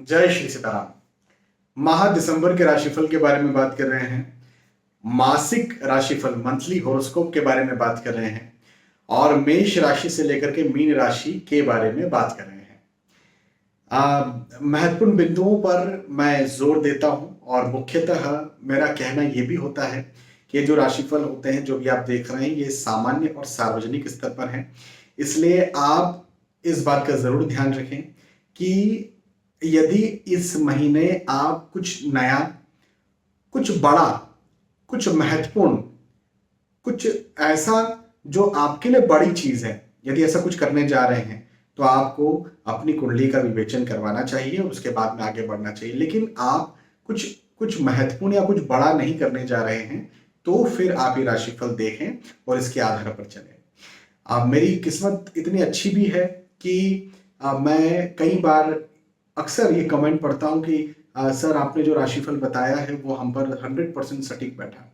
जय श्री सीताराम। माह दिसंबर के राशिफल के बारे में बात कर रहे हैं। मासिक राशिफल मंथली हॉरोस्कोप के बारे में बात कर रहे हैं और मेष राशि से लेकर के मीन राशि के बारे में बात कर रहे हैं। महत्वपूर्ण बिंदुओं पर मैं जोर देता हूं और मुख्यतः मेरा कहना यह भी होता है कि जो राशिफल होते हैं, जो भी आप देख रहे हैं, ये सामान्य और सार्वजनिक स्तर पर हैं। इसलिए आप इस बात का जरूर ध्यान रखें कि यदि इस महीने आप कुछ नया, कुछ बड़ा, कुछ महत्वपूर्ण, कुछ ऐसा जो आपके लिए बड़ी चीज है, यदि ऐसा कुछ करने जा रहे हैं तो आपको अपनी कुंडली का विवेचन करवाना चाहिए और उसके बाद में आगे बढ़ना चाहिए। लेकिन आप कुछ कुछ महत्वपूर्ण या कुछ बड़ा नहीं करने जा रहे हैं तो फिर आप ये राशिफल देखें और इसके आधार पर चलें। मेरी किस्मत इतनी अच्छी भी है कि मैं कई बार अक्सर ये कमेंट पढ़ता हूं कि सर आपने जो राशिफल बताया है वो हम पर 100% सटीक बैठा।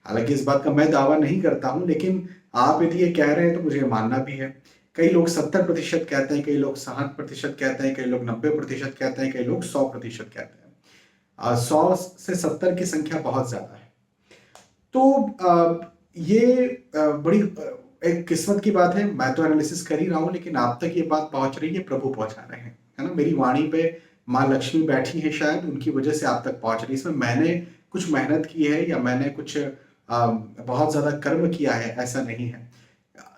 हालांकि इस बात का मैं दावा नहीं करता हूं, लेकिन आप यदि ये कह रहे हैं तो मुझे मानना भी है। कई लोग 70% कहते हैं, कई लोग 60% कहते हैं, कई लोग 90% कहते हैं, कई लोग 100% कहते हैं। 100 से 70 की संख्या बहुत ज्यादा है। तो ये बड़ी एक किस्मत की बात है। मैं तो एनालिसिस कर ही रहा हूं, लेकिन आप तक ये बात पहुंच रही है, प्रभु पहुंचा रहे हैं, है ना। मेरी वाणी पे माँ लक्ष्मी बैठी है, शायद उनकी वजह से आप तक पहुंच रही है। इसमें मैंने कुछ मेहनत की है या मैंने कुछ बहुत ज्यादा कर्म किया है, ऐसा नहीं है।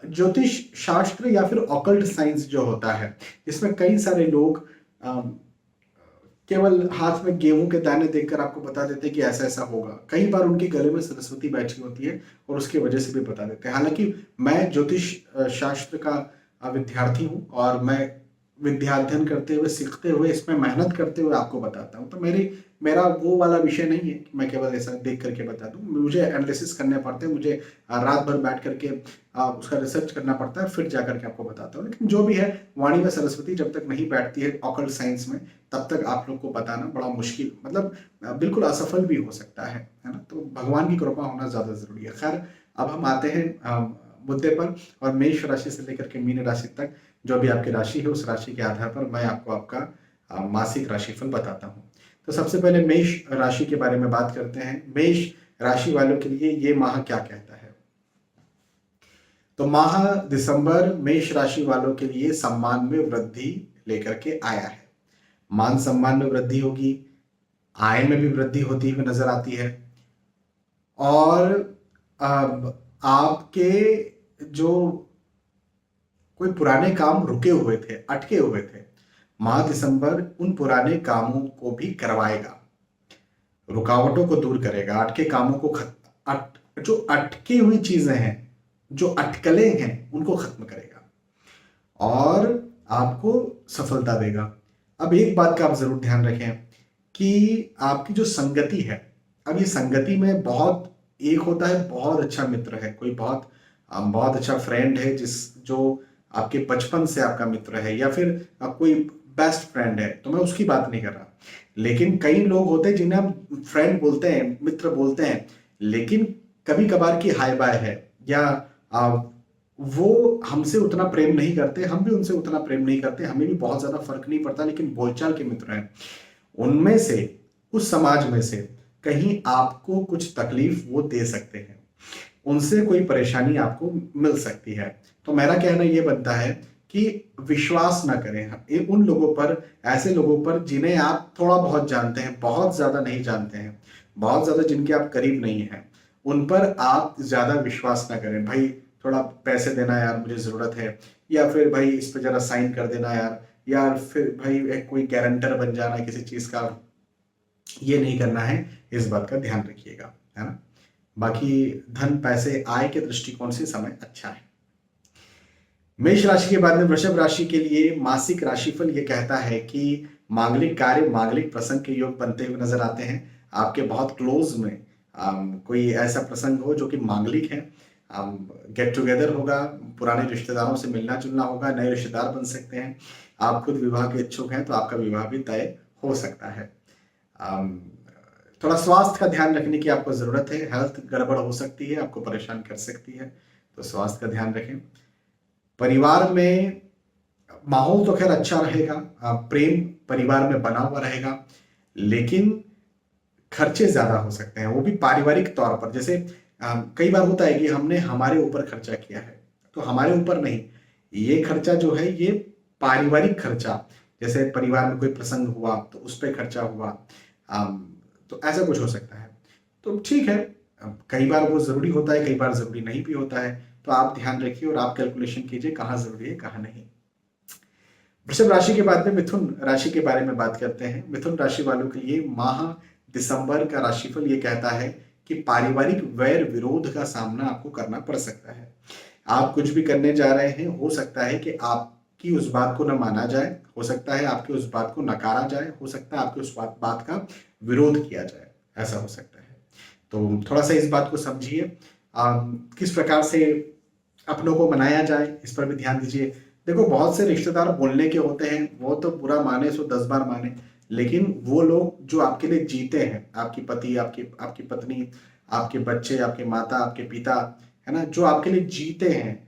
ज्योतिष शास्त्र या फिर ऑकल्ट साइंस जो होता है, इसमें कई सारे लोग केवल हाथ में गेहूं के दाने देखकर आपको बता देते हैं कि ऐसा ऐसा होगा। कई बार उनके गले में सरस्वती बैठी होती है और उसकी वजह से भी बता देते हैं। हालांकि मैं ज्योतिष शास्त्र का विद्यार्थी हूं और मैं विद्याध्ययन करते हुए, सीखते हुए, इसमें मेहनत करते हुए आपको बताता हूं। तो मेरा वो वाला विषय नहीं है कि मैं केवल ऐसा देख करके बता दूं। मुझे एनालिसिस करने पड़ते हैं, मुझे रात भर बैठ करके उसका रिसर्च करना पड़ता है, फिर जाकर के आपको बताता हूँ। लेकिन जो भी है, वाणी में सरस्वती जब तक नहीं बैठती है ऑकल्ट साइंस में, तब तक आप लोग को बताना बड़ा मुश्किल, मतलब बिल्कुल असफल भी हो सकता है ना। तो भगवान की कृपा होना ज्यादा जरूरी है। खैर, अब हम आते हैं मुद्दे पर, और मेष राशि से लेकर के मीन राशि तक जो भी आपकी राशि है, उस राशि के आधार पर मैं आपको आपका मासिक राशिफल बताता हूँ। तो सबसे पहले मेष राशि के बारे में बात करते हैं। मेष राशि वालों के लिए ये माह क्या कहता है। तो माह दिसंबर मेष राशि वालों के लिए सम्मान में वृद्धि लेकर के आया है। मान सम्मान में वृद्धि होगी, आय में भी वृद्धि होती हुई नजर आती है, और अब आपके जो कोई पुराने काम रुके हुए थे, अटके हुए थे, माह दिसंबर उन पुराने कामों को भी करवाएगा, रुकावटों को दूर करेगा, अटके कामों को जो अटकी हुई चीजें हैं, जो अटकलें हैं, उनको खत्म करेगा और आपको सफलता देगा। अब एक बात का आप जरूर ध्यान रखें कि आपकी जो संगति है, अब ये संगति में बहुत, एक होता है बहुत अच्छा मित्र है, कोई बहुत बहुत अच्छा फ्रेंड है जो आपके बचपन से आपका मित्र है, या फिर कोई बेस्ट फ्रेंड है, तो मैं उसकी बात नहीं कर रहा। लेकिन कई लोग होते हैं जिन्हें हम फ्रेंड बोलते हैं, मित्र बोलते हैं, लेकिन कभी कभार की हाय बाय है, या वो हमसे उतना प्रेम नहीं करते, हम भी उनसे उतना प्रेम नहीं करते, हमें भी बहुत ज्यादा फर्क नहीं पड़ता, लेकिन बोलचाल के मित्र हैं। उनमें से, उस समाज में से कहीं आपको कुछ तकलीफ वो दे सकते हैं, उनसे कोई परेशानी आपको मिल सकती है। तो मेरा कहना यह बनता है कि विश्वास ना करें उन लोगों पर, ऐसे लोगों पर जिन्हें आप थोड़ा बहुत जानते हैं, बहुत ज्यादा नहीं जानते हैं, बहुत ज्यादा जिनके आप करीब नहीं हैं, उन पर आप ज्यादा विश्वास ना करें। भाई थोड़ा पैसे देना यार, मुझे जरूरत है, या फिर भाई इस पे जरा साइन कर देना यार, या फिर भाई कोई गारंटर बन जाना किसी चीज का, ये नहीं करना है। इस बात का ध्यान रखिएगा, है ना। बाकी धन पैसे आय के दृष्टिकोण से समय अच्छा है। मेष राशि के बाद में वृषभ राशि के लिए मासिक राशिफल ये कहता है कि मांगलिक कार्य, मांगलिक प्रसंग के योग बनते हुए नजर आते हैं। आपके बहुत क्लोज में कोई ऐसा प्रसंग हो जो कि मांगलिक है, गेट टुगेदर होगा, पुराने रिश्तेदारों से मिलना जुलना होगा, नए रिश्तेदार बन सकते हैं। आप खुद विवाह के इच्छुक हैं तो आपका विवाह भी तय हो सकता है। थोड़ा स्वास्थ्य का ध्यान रखने की आपको जरूरत है, हेल्थ गड़बड़ हो सकती है, आपको परेशान कर सकती है, तो स्वास्थ्य का ध्यान रखें। परिवार में माहौल तो खैर अच्छा रहेगा, प्रेम परिवार में बना हुआ रहेगा, लेकिन खर्चे ज्यादा हो सकते हैं, वो भी पारिवारिक तौर पर। जैसे कई बार होता है कि हमने हमारे ऊपर खर्चा किया है, तो हमारे ऊपर नहीं, ये खर्चा जो है ये पारिवारिक खर्चा, जैसे परिवार में कोई प्रसंग हुआ तो उस पर खर्चा हुआ, तो ऐसा कुछ हो सकता है। तो ठीक है, कई बार वो जरूरी होता है, कई बार जरूरी नहीं भी होता है, तो आप ध्यान रखिए और आप कैलकुलेशन कीजिए कहाँ जरूरी है कहाँ नहीं। वृषभ राशि के बाद में मिथुन राशि के बारे में बात करते हैं। मिथुन राशि वालों के लिए माह दिसंबर का राशिफल ये कहता है कि पारिवारिक वैर विरोध का सामना आपको करना पड़ सकता है। आप कुछ भी करने जा रहे हैं, हो सकता है कि आपकी उस बात को न माना जाए, हो सकता है आपकी उस बात को नकारा जाए, हो सकता है आपकी उस बात का विरोध किया जाए, ऐसा हो सकता है। तो थोड़ा सा इस बात को समझिए, किस प्रकार से अपनों को मनाया जाए इस पर भी ध्यान दीजिए। देखो, बहुत से रिश्तेदार बोलने के होते हैं, वो तो बुरा माने सो 10 बार माने, लेकिन वो लोग जो आपके लिए जीते हैं, आपकी पति, आपकी आपकी पत्नी, आपके बच्चे, आपके माता, आपके पिता, है ना, जो आपके लिए जीते हैं,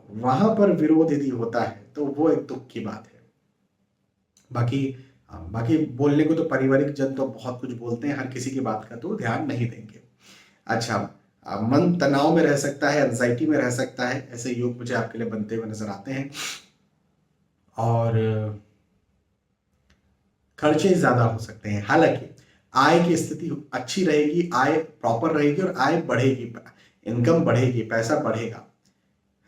वहां पर विरोध यदि होता है तो वो एक दुख की बात है। बाकी बाकी बोलने को तो पारिवारिक जन तो बहुत कुछ बोलते हैं, हर किसी की बात का तो ध्यान नहीं देंगे। अच्छा, मन तनाव में रह सकता है, एंजाइटी में रह सकता है, ऐसे योग मुझे आपके लिए बनते हुए नजर आते हैं। और खर्चे ज्यादा हो सकते हैं, हालांकि आय की स्थिति अच्छी रहेगी, आय प्रॉपर रहेगी और आय बढ़ेगी, इनकम बढ़ेगी, पैसा बढ़ेगा,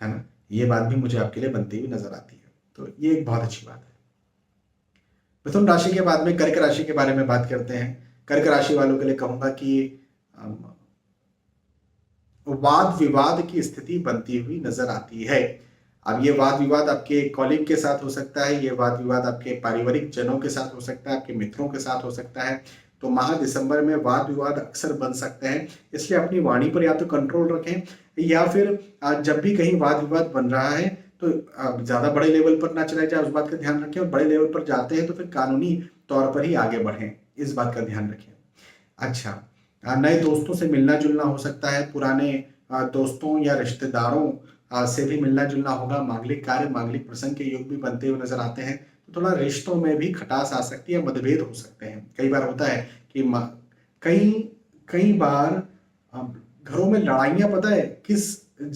है ना, ये बात भी मुझे आपके लिए बनती हुई नजर आती है। तो ये एक बहुत अच्छी बात है। मिथुन राशि के बाद में कर्क राशि के बारे में बात करते हैं। कर्क राशि वालों के लिए कहूंगा कि वाद विवाद की स्थिति बनती हुई नजर आती है। अब ये वाद विवाद आपके कॉलीग के साथ हो सकता है, ये वाद विवाद आपके पारिवारिक जनों के साथ हो सकता है, आपके मित्रों के साथ हो सकता है। तो माह दिसंबर में वाद विवाद अक्सर बन सकते हैं, इसलिए अपनी वाणी पर या तो कंट्रोल रखें, या फिर जब भी कहीं वाद विवाद बन रहा है तो ज्यादा बड़े लेवल पर ना चला जाए, उस बात का ध्यान रखें, और बड़े लेवल पर जाते हैं तो फिर कानूनी तौर पर ही आगे बढ़ें, इस बात का ध्यान रखें। अच्छा, नए दोस्तों से मिलना जुलना हो सकता है, पुराने दोस्तों या रिश्तेदारों से भी मिलना जुलना होगा, मांगलिक कार्य, मांगलिक प्रसंग के योग भी बनते हुए नजर आते हैं। तो थोड़ा रिश्तों में भी खटास आ सकती है, मतभेद हो सकते हैं। कई बार होता है कि कई कई बार घरों में लड़ाइयां, पता है किस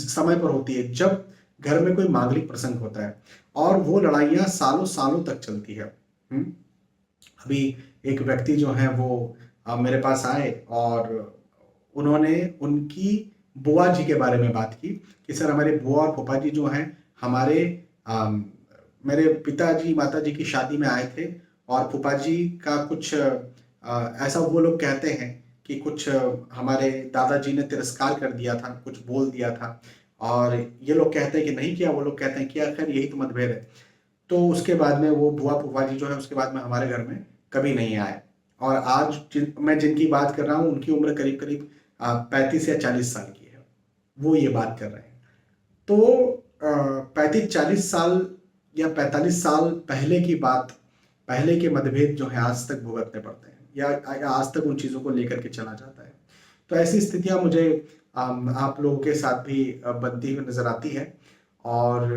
समय पर होती है, जब घर में कोई मांगलिक प्रसंग होता है, और वो लड़ाइयां सालों सालों तक चलती है। अभी एक व्यक्ति जो है वो मेरे पास आए और उन्होंने उनकी बुआ जी के बारे में बात की कि सर, हमारे बुआ और फूफा जी जो हैं हमारे मेरे पिताजी माता जी की शादी में आए थे, और फूफा जी का कुछ ऐसा वो लोग कहते हैं कि कुछ हमारे दादाजी ने तिरस्कार कर दिया था, कुछ बोल दिया था, और ये लोग कहते हैं कि नहीं किया, वो लोग कहते हैं किया। खैर, यही तो मतभेद है। तो उसके बाद में वो बुआ फूफा जी जो है उसके बाद में हमारे घर में कभी नहीं आए, और आज मैं जिनकी बात कर रहा हूँ उनकी उम्र करीब करीब 35 या 40 साल की है, वो ये बात कर रहे हैं। तो 35-40 साल या 45 साल पहले की बात, पहले के मतभेद जो है आज तक भुगतने पड़ते हैं, या आज तक उन चीज़ों को लेकर के चला जाता है। तो ऐसी स्थितियां मुझे आप लोगों के साथ भी बनती हुई नजर आती है, और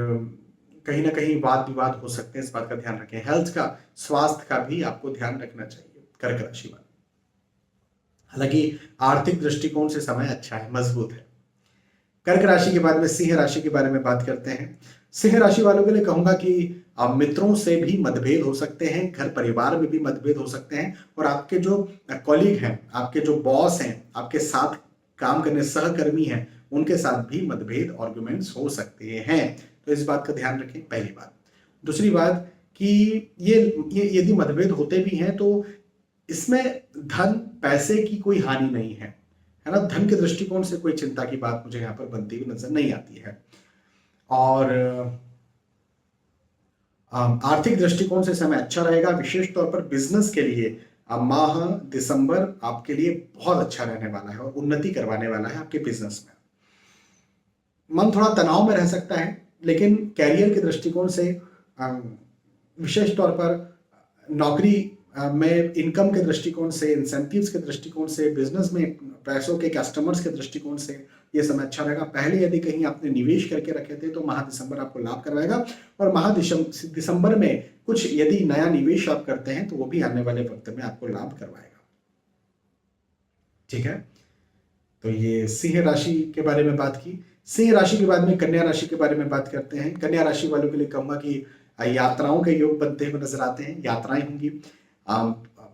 कहीं ना कहीं वाद विवाद हो सकते हैं, इस बात का ध्यान रखें। हेल्थ का, स्वास्थ्य का भी आपको ध्यान रखना चाहिए कर्क राशि वाले। हालांकि आर्थिक दृष्टिकोण से समय अच्छा है, मजबूत है। कर्क राशि के बाद में सिंह राशि के बारे में बात करते हैं। सिंह राशि वालों के लिए कहूंगा कि मित्रों से भी मतभेद हो सकते हैं, घर परिवार में भी मतभेद हो सकते हैं, और आपके जो कॉलीग हैं, आपके जो बॉस हैं, आपके साथ काम करने सहकर्मी हैं, उनके साथ भी मतभेद, आर्गुमेंट्स हो सकते हैं। तो इस बात का ध्यान रखें, पहली बात। दूसरी बात कि ये यदि मतभेद होते भी हैं तो इसमें धन पैसे की कोई हानि नहीं है, है ना, धन के दृष्टिकोण से कोई चिंता की बात मुझे यहाँ पर बनती हुई नजर नहीं आती है। और आर्थिक दृष्टिकोण से समय अच्छा रहेगा, विशेष तौर पर बिजनेस के लिए माह दिसंबर आपके लिए बहुत अच्छा रहने वाला है और उन्नति करवाने वाला है आपके बिजनेस में। मन थोड़ा तनाव में रह सकता है, लेकिन कैरियर के दृष्टिकोण से विशेष तौर पर नौकरी में इनकम के दृष्टिकोण से, इंसेंटिव्स के दृष्टिकोण से, बिजनेस में पैसों के कस्टमर्स के दृष्टिकोण से ये समय अच्छा रहेगा। पहले यदि कहीं आपने निवेश करके रखे थे तो माह दिसंबर आपको लाभ करवाएगा, और माह दिसंबर में कुछ यदि नया निवेश आप करते हैं तो वो भी आने वाले वक्त में आपको लाभ करवाएगा। ठीक है, तो ये सिंह राशि के बारे में बात की। सिंह राशि के बाद में कन्या राशि के बारे में बात करते हैं। कन्या राशि वालों के लिए कहूंगा कि यात्राओं के योग बनते हुए नजर आते हैं, यात्राएं होंगी,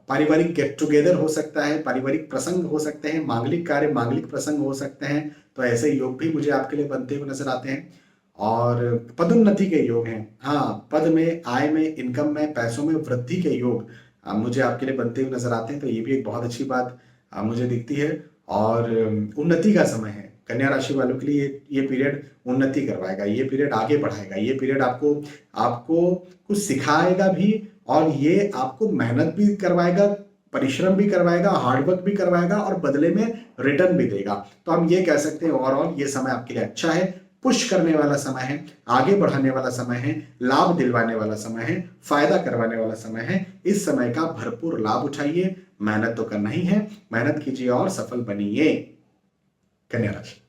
पारिवारिक गेट टुगेदर हो सकता है, पारिवारिक प्रसंग हो सकते हैं, मांगलिक कार्य, मांगलिक प्रसंग हो सकते हैं, तो ऐसे योग भी मुझे आपके लिए बनते हुए नजर आते हैं। और पदोन्नति के योग हैं, हाँ, पद में, आय में, इनकम में, पैसों में वृद्धि के योग मुझे आपके लिए बनते हुए नजर आते हैं, तो ये भी एक बहुत अच्छी बात मुझे दिखती है। और उन्नति का समय है कन्या राशि वालों के लिए, ये पीरियड उन्नति करवाएगा, ये पीरियड आगे बढ़ाएगा, ये पीरियड आपको कुछ सिखाएगा भी, और ये आपको मेहनत भी करवाएगा, परिश्रम भी करवाएगा, हार्डवर्क भी करवाएगा, और बदले में रिटर्न भी देगा। तो हम ये कह सकते हैं ओवरऑल ये समय आपके लिए अच्छा है, पुश करने वाला समय है, आगे बढ़ाने वाला समय है, लाभ दिलवाने वाला समय है, फायदा करवाने वाला समय है। इस समय का भरपूर लाभ उठाइए, मेहनत तो करना ही है, मेहनत कीजिए और सफल बनिए। कन्या राशि।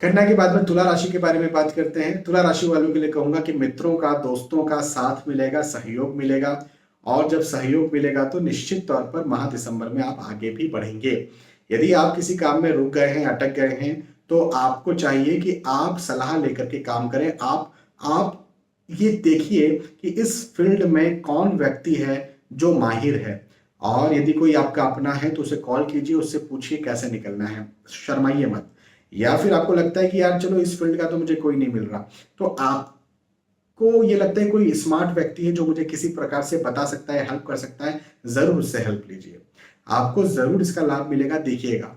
कन्या के बाद में तुला राशि के बारे में बात करते हैं। तुला राशि वालों के लिए कहूंगा कि मित्रों का, दोस्तों का साथ मिलेगा, सहयोग मिलेगा, और जब सहयोग मिलेगा तो निश्चित तौर पर माह दिसंबर में आप आगे भी बढ़ेंगे। यदि आप किसी काम में रुक गए हैं, अटक गए हैं, तो आपको चाहिए कि आप सलाह लेकर के काम करें। आप ये देखिए कि इस फील्ड में कौन व्यक्ति है जो माहिर है, और यदि कोई आपका अपना है तो उसे कॉल कीजिए, उससे पूछिए कैसे निकलना है, शर्माइए मत। या फिर आपको लगता है कि यार चलो इस फील्ड का तो मुझे कोई नहीं मिल रहा, तो आपको ये लगता है कोई स्मार्ट व्यक्ति है जो मुझे किसी प्रकार से बता सकता है, हेल्प कर सकता है, जरूर उससे हेल्प लीजिए, आपको जरूर इसका लाभ मिलेगा, देखिएगा।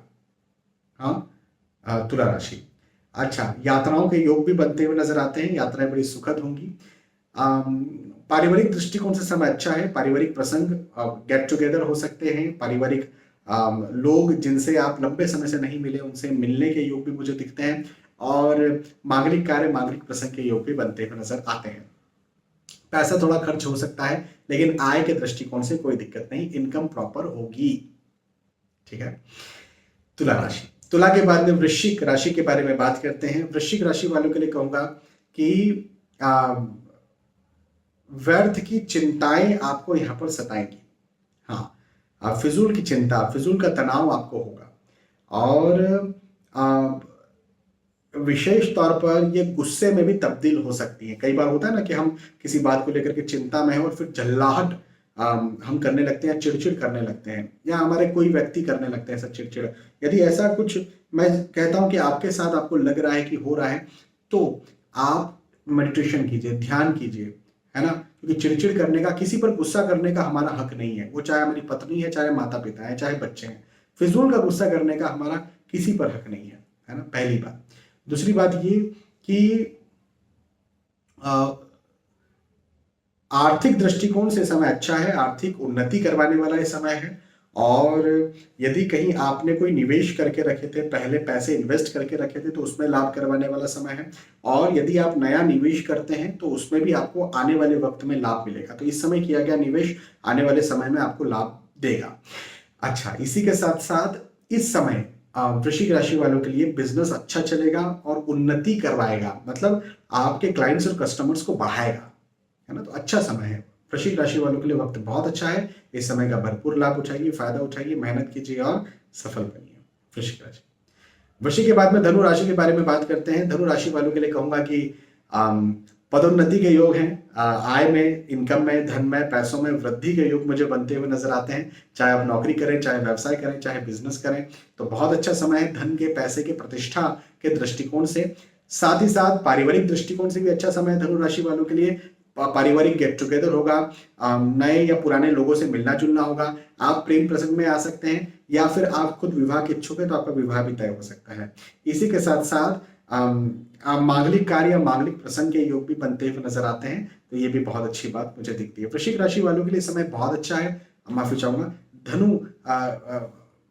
हाँ, तुला राशि। अच्छा, यात्राओं के योग भी बनते हुए नजर आते हैं, यात्राएं बड़ी सुखद होंगी। पारिवारिक दृष्टिकोण से समय अच्छा है, पारिवारिक प्रसंग, गेट टुगेदर हो सकते हैं, पारिवारिक लोग जिनसे आप लंबे समय से नहीं मिले उनसे मिलने के योग भी मुझे दिखते हैं, और मांगलिक कार्य, मांगलिक प्रसंग के योग भी बनते हुए नजर आते हैं। पैसा थोड़ा खर्च हो सकता है, लेकिन आय के दृष्टिकोण से कोई दिक्कत नहीं, इनकम प्रॉपर होगी। ठीक है, तुला राशि। तुला के बाद में वृश्चिक राशि के बारे में बात करते हैं। वृश्चिक राशि वालों के लिए कहूंगा कि व्यर्थ की चिंताएं आपको यहां पर सताएंगी। हाँ, फिजूल की चिंता, फिजूल का तनाव आपको होगा, और विशेष तौर पर ये गुस्से में भी तब्दील हो सकती है। कई बार होता है ना कि हम किसी बात को लेकर के चिंता में हैं और फिर झल्लाहट हम करने लगते हैं, चिड़चिड़ करने लगते हैं, या हमारे कोई व्यक्ति करने लगते हैं ऐसा चिड़चिड़। यदि ऐसा कुछ मैं कहता हूं कि आपके साथ आपको लग रहा है कि हो रहा है, तो आप मेडिटेशन कीजिए, ध्यान कीजिए, है ना, क्योंकि चिड़चिड़ करने का, किसी पर गुस्सा करने का हमारा हक नहीं है, वो चाहे हमारी पत्नी है, चाहे माता पिता है, चाहे बच्चे हैं। फिजूल का गुस्सा करने का हमारा किसी पर हक नहीं है ना, पहली बात। दूसरी बात ये कि आर्थिक दृष्टिकोण से समय अच्छा है, आर्थिक उन्नति करवाने वाला ये समय है, और यदि कहीं आपने कोई निवेश करके रखे थे, पहले पैसे इन्वेस्ट करके रखे थे, तो उसमें लाभ करवाने वाला समय है, और यदि आप नया निवेश करते हैं तो उसमें भी आपको आने वाले वक्त में लाभ मिलेगा। तो इस समय किया गया निवेश आने वाले समय में आपको लाभ देगा। अच्छा, इसी के साथ साथ इस समय वृश्चिक राशि वालों के लिए बिजनेस अच्छा चलेगा और उन्नति करवाएगा, मतलब आपके क्लाइंट्स और कस्टमर्स को बढ़ाएगा, है ना, तो अच्छा समय है। वृश्चिक राशि वालों के लिए वक्त बहुत अच्छा है, इस समय का भरपूर लाभ उठाइए, फायदा उठाइए, मेहनत कीजिए और सफल बनिए। वृश्चिक राशि। वृश्चिक के बाद में धनु राशि के बारे में बात करते हैं। धनु राशि वालों के लिए कहूंगा कि पदोन्नति के योग हैं, आय में, इनकम में, धन में, पैसों में वृद्धि के योग मुझे बनते हुए नजर आते हैं। चाहे आप नौकरी करें, चाहे व्यवसाय करें, चाहे बिजनेस करें, तो बहुत अच्छा समय है धन के, पैसे के, प्रतिष्ठा के दृष्टिकोण से। साथ ही साथ पारिवारिक दृष्टिकोण से भी अच्छा समय है धनु राशि वालों के लिए। पारिवारिक गेट टुगेदर होगा, नए या पुराने लोगों से मिलना जुलना होगा, आप प्रेम प्रसंग में आ सकते हैं, या फिर आप खुद विवाह के इच्छुक हैं तो आपका विवाह भी तय हो सकता है। इसी के साथ साथ मांगलिक कार्य, मांगलिक प्रसंग के योग भी बनते हुए नजर आते हैं, तो ये भी बहुत अच्छी बात मुझे दिखती है। वृश्चिक राशि वालों के लिए समय बहुत अच्छा है, माफी चाहूंगा, धनु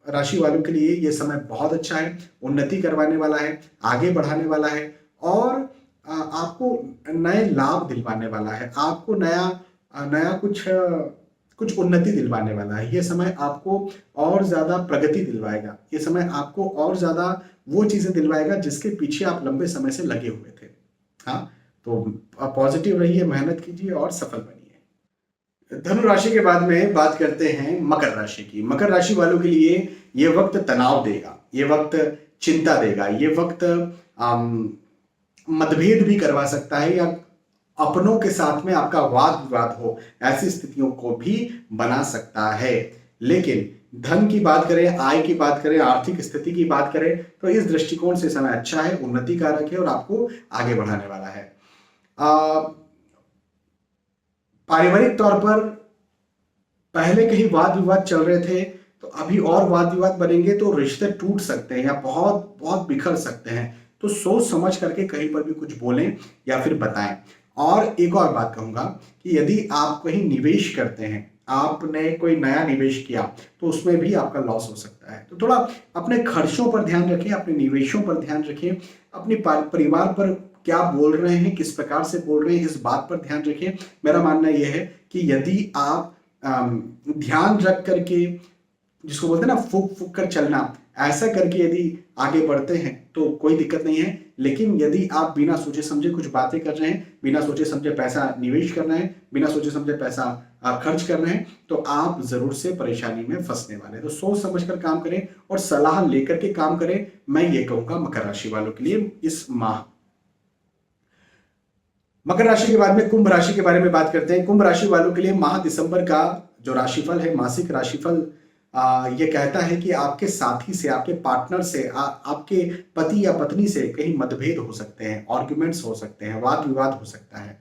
राशि वालों के लिए ये समय बहुत अच्छा है, उन्नति करवाने वाला है, आगे बढ़ाने वाला है, और आपको नए लाभ दिलवाने वाला है, आपको नया कुछ कुछ उन्नति दिलवाने वाला है। ये समय आपको और ज़्यादा प्रगति दिलवाएगा। ये समय आपको और ज़्यादा वो चीज़ें दिलवाएगा जिसके पीछे आप लंबे समय से लगे हुए थे। हाँ, तो आप पॉजिटिव रहिए, मेहनत कीजिए और सफल बनिए। धनु राशि के बाद में बात करते हैं मकर राशि की। मकर राशि वालों के लिए ये वक्त तनाव देगा, ये वक्त चिंता देगा, ये वक्त मतभेद भी करवा सकता है या अपनों के साथ में आपका वाद विवाद हो, ऐसी स्थितियों को भी बना सकता है। लेकिन धन की बात करें, आय की बात करें, आर्थिक स्थिति की बात करें तो इस दृष्टिकोण से समय अच्छा है, उन्नति कारक है और आपको आगे बढ़ाने वाला है। पारिवारिक तौर पर पहले कहीं वाद विवाद चल रहे थे तो अभी और वाद विवाद बनेंगे तो रिश्ते टूट सकते हैं या बहुत बहुत बिखर सकते हैं। तो सोच समझ करके कहीं पर भी कुछ बोलें या फिर बताएं। और एक और बात कहूंगा कि यदि आप कहीं निवेश करते हैं, आपने कोई नया निवेश किया तो उसमें भी आपका लॉस हो सकता है। तो थोड़ा अपने खर्चों पर ध्यान रखें, अपने निवेशों पर ध्यान रखें, अपने परिवार पर क्या बोल रहे हैं, किस प्रकार से बोल रहे हैं, इस बात पर ध्यान रखें। मेरा मानना यह है कि यदि आप ध्यान रख करके, जिसको बोलते हैं ना फूक फूक कर चलना, ऐसा करके यदि आगे बढ़ते हैं तो कोई दिक्कत नहीं है। लेकिन यदि आप बिना सोचे समझे कुछ बातें कर रहे हैं, बिना सोचे समझे पैसा निवेश कर रहे हैं, बिना सोचे समझे पैसा खर्च कर रहे हैं तो आप जरूर से परेशानी में फंसने वाले हैं। तो सोच समझ कर काम करें और सलाह लेकर के काम करें, मैं ये कहूंगा मकर राशि वालों के लिए इस माह। मकर राशि के बाद में कुंभ राशि के बारे में बात करते हैं। कुंभ राशि वालों के लिए माह दिसंबर का जो राशिफल है, मासिक राशिफल, ये कहता है कि आपके साथी से, आपके पार्टनर से, आपके पति या पत्नी से कहीं मतभेद हो सकते हैं, आर्ग्यूमेंट्स हो सकते हैं, वाद विवाद हो सकता है।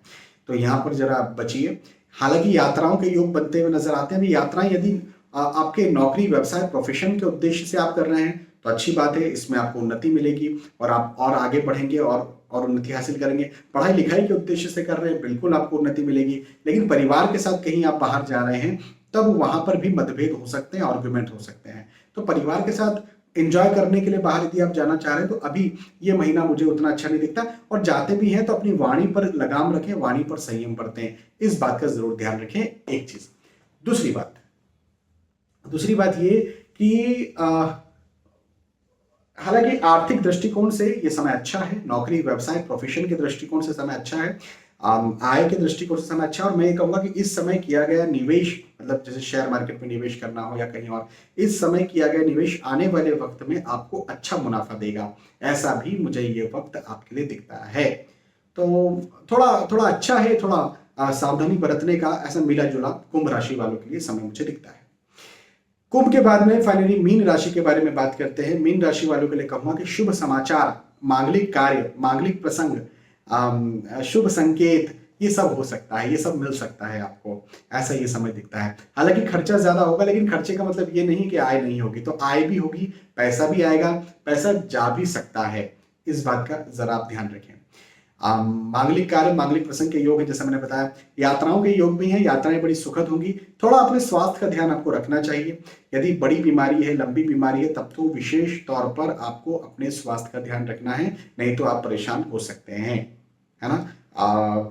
तो यहाँ पर जरा बचिए। हालांकि यात्राओं के योग बनते हुए नजर आते हैं। यात्राएं यदि आपके नौकरी, व्यवसाय, प्रोफेशन के उद्देश्य से आप कर रहे हैं तो अच्छी बात है, इसमें आपको उन्नति मिलेगी और आप और आगे बढ़ेंगे और उन्नति हासिल करेंगे। पढ़ाई लिखाई के उद्देश्य से कर रहे हैं, बिल्कुल आपको उन्नति मिलेगी। लेकिन परिवार के साथ कहीं आप बाहर जा रहे हैं तब वहां पर भी मतभेद हो सकते हैं, आर्गुमेंट हो सकते हैं। तो परिवार के साथ एंजॉय करने के लिए बाहर यदि आप जाना चाह रहे हैं तो अभी ये महीना मुझे उतना अच्छा नहीं दिखता। और जाते भी हैं तो अपनी वाणी पर लगाम रखें, वाणी पर संयम बरतें, इस बात का जरूर ध्यान रखें। एक चीज। दूसरी बात ये कि हालांकि आर्थिक दृष्टिकोण से ये समय अच्छा है, नौकरी, व्यवसाय, प्रोफेशन के दृष्टिकोण से समय अच्छा है, आय के दृष्टिकोण से समय अच्छा है। और मैं ये कहूंगा कि इस समय किया गया निवेश, मतलब जैसे शेयर मार्केट में निवेश करना हो या कहीं और, इस समय किया गया निवेश आने वाले वक्त में आपको अच्छा मुनाफा देगा। ऐसा भी मुझे ये वक्त आपके लिए दिखता है। तो थोड़ा अच्छा है, थोड़ा सावधानी बरतने का ऐसा मिला जुला कुंभ राशि वालों के लिए समय मुझे दिखता है। कुंभ के बाद में फाइनली मीन राशि के बारे में बात करते हैं। मीन राशि वालों के लिए कहूंगा कि शुभ समाचार, मांगलिक कार्य, मांगलिक प्रसंग, शुभ संकेत, ये सब हो सकता है, ये सब मिल सकता है आपको, ऐसा ये समय दिखता है। हालांकि खर्चा ज्यादा होगा, लेकिन खर्चे का मतलब ये नहीं कि आय नहीं होगी। तो आय भी होगी, पैसा भी आएगा, पैसा जा भी सकता है, इस बात का जरा आप ध्यान रखें। मांगलिक कार्य, मांगलिक प्रसंग के योग है, जैसे मैंने बताया। यात्राओं के योग भी हैं, यात्राएं बड़ी सुखद होंगी। थोड़ा अपने स्वास्थ्य का ध्यान आपको रखना चाहिए। यदि बड़ी बीमारी है, लंबी बीमारी है, तब तो विशेष तौर पर आपको अपने स्वास्थ्य का ध्यान रखना है, नहीं तो आप परेशान हो सकते हैं, है ना।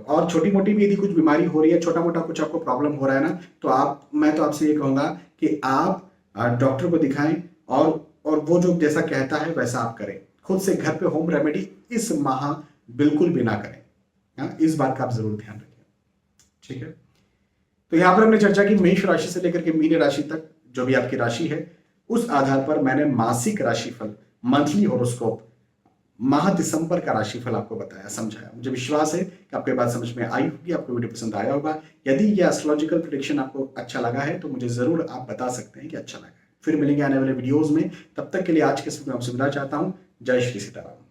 और छोटी मोटी भी यदि कुछ बीमारी हो रही है, छोटा मोटा कुछ आपको प्रॉब्लम हो रहा है ना, तो मैं तो आपसे ये कहूंगा कि आप डॉक्टर को दिखाएं और वो जो जैसा कहता है वैसा आप करें। खुद से घर पे होम रेमेडी इस माह बिल्कुल भी ना करें। हाँ, इस बात का आप जरूर ध्यान रखें, ठीक है। तो यहां पर हमने चर्चा की मेष राशि से लेकर के मीन राशि तक, जो भी आपकी राशि है, उस आधार पर मैंने मासिक राशिफल, मंथली होरोस्कोप, माह दिसंबर का राशिफल आपको बताया, समझाया। मुझे विश्वास है कि आपको बात समझ में आई होगी, आपको वीडियो पसंद आया होगा। यदि ये एस्ट्रोलॉजिकल प्रेडिक्शन आपको अच्छा लगा है तो मुझे जरूर आप बता सकते हैं कि अच्छा लगा है। फिर मिलेंगे आने वाले वीडियोज में, तब तक के लिए आज के समय आपसे विदा चाहता हूं। जय श्री सीताराम।